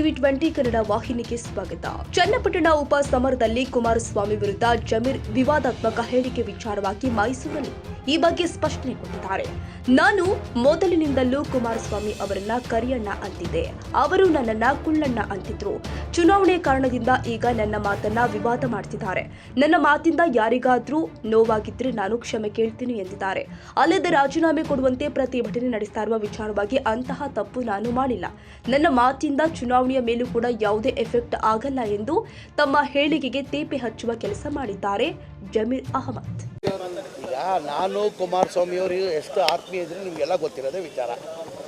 ಟಿವಿ20 ಕನ್ನಡ ವಾಹಿನಿಗೆ ಸ್ವಾಗತ. ಚನ್ನಪಟ್ಟಣ ಉಪ ಸಮರದಲ್ಲಿ ಕುಮಾರಸ್ವಾಮಿ ವಿರುದ್ಧ ಜಮೀರ್ ವಿವಾದಾತ್ಮಕ ಹೇಳಿಕೆ ವಿಚಾರವಾಗಿ ಮೈಸೂರಲ್ಲಿ ಈ ಬಗ್ಗೆ ಸ್ಪಷ್ಟನೆ ಕೊಟ್ಟಿದ್ದಾರೆ. ನಾನು ಮೊದಲಿನಿಂದಲೂ ಕುಮಾರಸ್ವಾಮಿ ಅವರನ್ನ ಕರಿಯಣ್ಣ ಅಂತಿದ್ದೆ, ಅವರು ನನ್ನನ್ನ ಕುಳ್ಳಣ್ಣ ಅಂತಿದ್ರು. ಚುನಾವಣೆ ಕಾರಣದಿಂದ ಈಗ ನನ್ನ ಮಾತನ್ನ ವಿವಾದ ಮಾಡ್ತಿದ್ದಾರೆ. ನನ್ನ ಮಾತಿಂದ ಯಾರಿಗಾದ್ರೂ ನೋವಾಗಿದ್ರೆ ನಾನು ಕ್ಷಮೆ ಕೇಳ್ತೀನಿ ಎಂದಿದ್ದಾರೆ. ಅಲ್ಲದೆ ರಾಜೀನಾಮೆ ಕೊಡುವಂತೆ ಪ್ರತಿಭಟನೆ ನಡೆಸ್ತಾ ಇರುವ ವಿಚಾರವಾಗಿ ಅಂತಹ ತಪ್ಪು ನಾನು ಮಾಡಿಲ್ಲ. ನನ್ನ ಮಾತಿಂದ ಚುನಾವಣೆಯ ಮೇಲೂ ಕೂಡ ಯಾವುದೇ ಎಫೆಕ್ಟ್ ಆಗಲ್ಲ ಎಂದು ತಮ್ಮ ಹೇಳಿಕೆಗೆ ತೇಪೆ ಹಚ್ಚುವ ಕೆಲಸ ಮಾಡಿದ್ದಾರೆ ಜಮೀರ್ ಅಹಮದ್. ಈಗ ನಾನು ಕುಮಾರಸ್ವಾಮಿ ಅವರು ಎಷ್ಟು ಆತ್ಮೀಯ ಇದ್ರೆ ನಿಮಗೆಲ್ಲ ಗೊತ್ತಿರೋದೇ ವಿಚಾರ.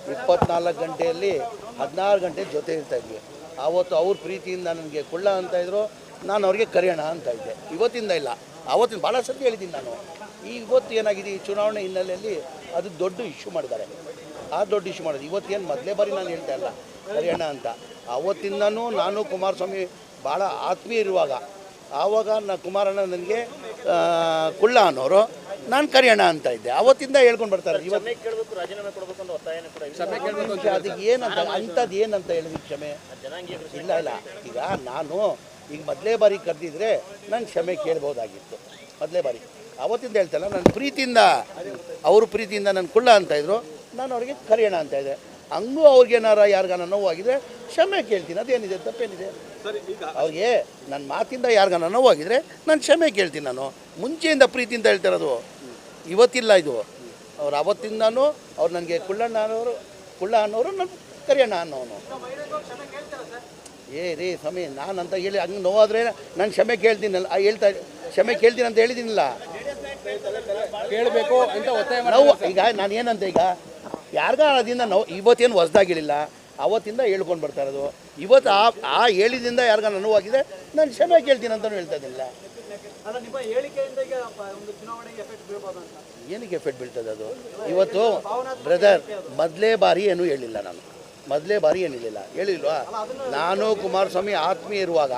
24 ಗಂಟೆಯಲ್ಲಿ 16 ಗಂಟೆ ಜೊತೆ ಇರ್ತಾ ಇದ್ವಿ. ಆವತ್ತು ಅವ್ರ ಪ್ರೀತಿಯಿಂದ ನನಗೆ ಕುಳ್ಳ ಅಂತ ಇದ್ರು, ನಾನು ಅವ್ರಿಗೆ ಕರಿಯೋಣ ಅಂತ ಇದ್ದೆ. ಇವತ್ತಿಂದ ಇಲ್ಲ, ಆವತ್ತಿನ ಭಾಳ ಸತಿ ಹೇಳಿದ್ದೀನಿ ನಾನು. ಇವತ್ತು ಏನಾಗಿದೆ, ಈ ಚುನಾವಣೆ ಹಿನ್ನೆಲೆಯಲ್ಲಿ ಅದು ದೊಡ್ಡ ಇಶ್ಯೂ ಮಾಡಿದ್ದಾರೆ. ಆ ದೊಡ್ಡ ಇಶ್ಯೂ ಮಾಡೋದು ಇವತ್ತೇನು ಮೊದಲೇ ಬಾರಿ ನಾನು ಹೇಳ್ತಾ ಇಲ್ಲ ಕರಿಯೋಣ ಅಂತ. ಆವತ್ತಿಂದನೂ ನಾನು ಕುಮಾರಸ್ವಾಮಿ ಭಾಳ ಆತ್ಮೀಯ ಇರುವಾಗ ಆವಾಗ ಕುಮಾರಣ್ಣ ನನಗೆ ಕುಳ್ಳ ಅನ್ನೋರು, ನಾನು ಕರಿಯೋಣ ಅಂತ ಇದ್ದೆ. ಆವತ್ತಿಂದ ಹೇಳ್ಕೊಂಡು ಬರ್ತಾರೆ. ಇವತ್ತು ಅದಕ್ಕೆ ಏನಂತ ಅಂಥದ್ದು ಏನಂತ ಹೇಳಿದ್ವಿ ಕ್ಷಮೆ ಇಲ್ಲ. ಈಗ ನಾನು ಈಗ ಮೊದಲೇ ಬಾರಿ ಕರೆದಿದ್ರೆ ನಾನು ಕ್ಷಮೆ ಕೇಳ್ಬೋದಾಗಿತ್ತು. ಮೊದಲೇ ಬಾರಿ ಆವತ್ತಿಂದ ಹೇಳ್ತಲ್ಲ, ನನ್ನ ಪ್ರೀತಿಯಿಂದ ಅವರು ಪ್ರೀತಿಯಿಂದ ನಾನು ಕುಳ್ಳ ಅಂತ ಇದ್ರು, ನಾನು ಅವ್ರಿಗೆ ಕರಿಯೋಣ ಅಂತ ಇದ್ದೆ. ಹಂಗೂ ಅವ್ರಿಗೇನಾರ ಯಾರಿಗಾನ ನೋವಾಗಿದ್ರೆ ಕ್ಷಮೆ ಕೇಳ್ತೀನಿ, ಅದೇನಿದೆ ತಪ್ಪೇನಿದೆ. ಅವ್ರಿಗೆ ನನ್ನ ಮಾತಿಂದ ಯಾರಿಗಾನ ನೋವಾಗಿದ್ರೆ ನಾನು ಕ್ಷಮೆ ಕೇಳ್ತೀನಿ. ನಾನು ಮುಂಚೆಯಿಂದ ಪ್ರೀತಿಯಿಂದ ಹೇಳ್ತಿರೋದು, ಇವತ್ತಿಲ್ಲ ಇದು. ಅವ್ರು ಆವತ್ತಿಂದನೂ ಅವ್ರು ನನಗೆ ಕುಳ್ಳ ಅನ್ನೋರು ನಾನು ಕರಿಯೋಣ ಅನ್ನೋನು. ರೀ ಸ್ವಾಮಿ, ನಾನು ಅಂತ ಹೇಳಿ ಹಂಗೆ ನೋವಾದರೆ ನಾನು ಕ್ಷಮೆ ಕೇಳ್ತೀನಲ್ಲ, ಕ್ಷಮೆ ಕೇಳ್ತೀನಿ ಅಂತ ಹೇಳಿದ್ದೀನಿಲ್ಲ. ಕೇಳಬೇಕು ಅಂತ ಒತ್ತಾಯ ನೋವು. ಈಗ ನಾನು ಏನಂತ, ಈಗ ಯಾರಿಗಾರದಿಂದ ನಾವು ಇವತ್ತೇನು ಹೊಸ್ದಾಗಿರಲಿಲ್ಲ, ಅವತ್ತಿಂದ ಹೇಳ್ಕೊಂಡು ಬರ್ತಾ ಇರೋದು. ಇವತ್ತು ಆ ಹೇಳಿದಿಂದ ಯಾರಿಗಾರ ನೋವಾಗಿದೆ ನಾನು ಕ್ಷಮೆ ಕೇಳ್ತೀನಿ ಅಂತಲೂ ಹೇಳ್ತಾ ಇದ್ದಿಲ್ಲ. ಏನಕ್ಕೆ ಎಫೆಕ್ಟ್ ಬೀಳ್ತದೆ ಅದು? ಇವತ್ತು ಬ್ರದರ್ ಮೊದಲೇ ಬಾರಿ ಏನೂ ಹೇಳಿಲ್ಲ ನಾನು, ಮೊದಲೇ ಬಾರಿ ಏನಿಲ್ಲ ಹೇಳಿಲ್ವಾ. ನಾನು ಕುಮಾರಸ್ವಾಮಿ ಆತ್ಮೀಯ ಇರುವಾಗ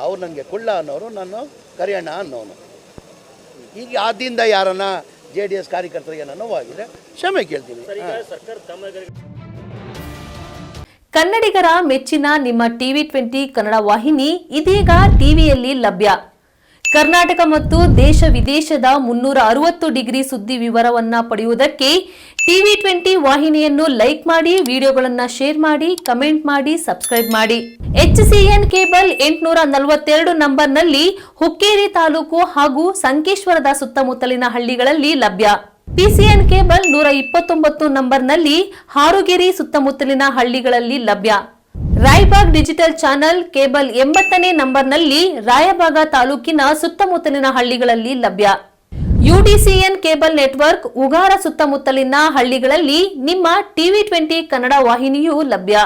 ಅವ್ರು ನನಗೆ ಕುಳ್ಳ ಅನ್ನೋರು, ನಾನು ಕರಿಯಣ್ಣ ಅನ್ನೋನು. ಈಗ ಆದ್ರಿಂದ ಯಾರನ್ನ JDS ಕಾರ್ಯಕರ್ತರಿಗೆ ನೋವಾಗಿದೆ ಕ್ಷಮೆ ಕೇಳ್ತೀನಿ. ಕನ್ನಡಿಗರ ಮೆಚ್ಚಿನ ನಿಮ್ಮ ಟಿವಿ20 ಕನ್ನಡ ವಾಹಿನಿ ಇದೀಗ ಟಿವಿಯಲ್ಲಿ ಲಭ್ಯ. ಕರ್ನಾಟಕ ಮತ್ತು ದೇಶ ವಿದೇಶದ 360 ಡಿಗ್ರಿ ಸುದ್ದಿ ವಿವರವನ್ನ ಪಡೆಯುವುದಕ್ಕೆ ಟಿವಿ20 ವಾಹಿನಿಯನ್ನು ಲೈಕ್ ಮಾಡಿ, ವಿಡಿಯೋಗಳನ್ನು ಶೇರ್ ಮಾಡಿ, ಕಮೆಂಟ್ ಮಾಡಿ, ಸಬ್ಸ್ಕ್ರೈಬ್ ಮಾಡಿ. HCN ಕೇಬಲ್ 842 ನಂಬರ್ನಲ್ಲಿ ಹುಕ್ಕೇರಿ ತಾಲೂಕು ಹಾಗೂ ಸಂಕೇಶ್ವರದ ಸುತ್ತಮುತ್ತಲಿನ ಹಳ್ಳಿಗಳಲ್ಲಿ ಲಭ್ಯ. PCN ಕೇಬಲ್ 129 ನಂಬರ್ನಲ್ಲಿ ಹಾರುಗೆರೆ ಸುತ್ತಮುತ್ತಲಿನ ಹಳ್ಳಿಗಳಲ್ಲಿ ಲಭ್ಯ. ರಾಯಬಾಗ್ ಡಿಜಿಟಲ್ ಚಾನೆಲ್ ಕೇಬಲ್ 80ನೇ ನಂಬರ್ನಲ್ಲಿ ರಾಯಬಾಗ ತಾಲೂಕಿನ ಸುತ್ತಮುತ್ತಲಿನ ಹಳ್ಳಿಗಳಲ್ಲಿ ಲಭ್ಯ. UDCN ಕೇಬಲ್ ನೆಟ್ವರ್ಕ್ ಉಗಾರ ಸುತ್ತಮುತ್ತಲಿನ ಹಳ್ಳಿಗಳಲ್ಲಿ ನಿಮ್ಮ ಟಿವಿ20 ಕನ್ನಡ ವಾಹಿನಿಯೂ ಲಭ್ಯ.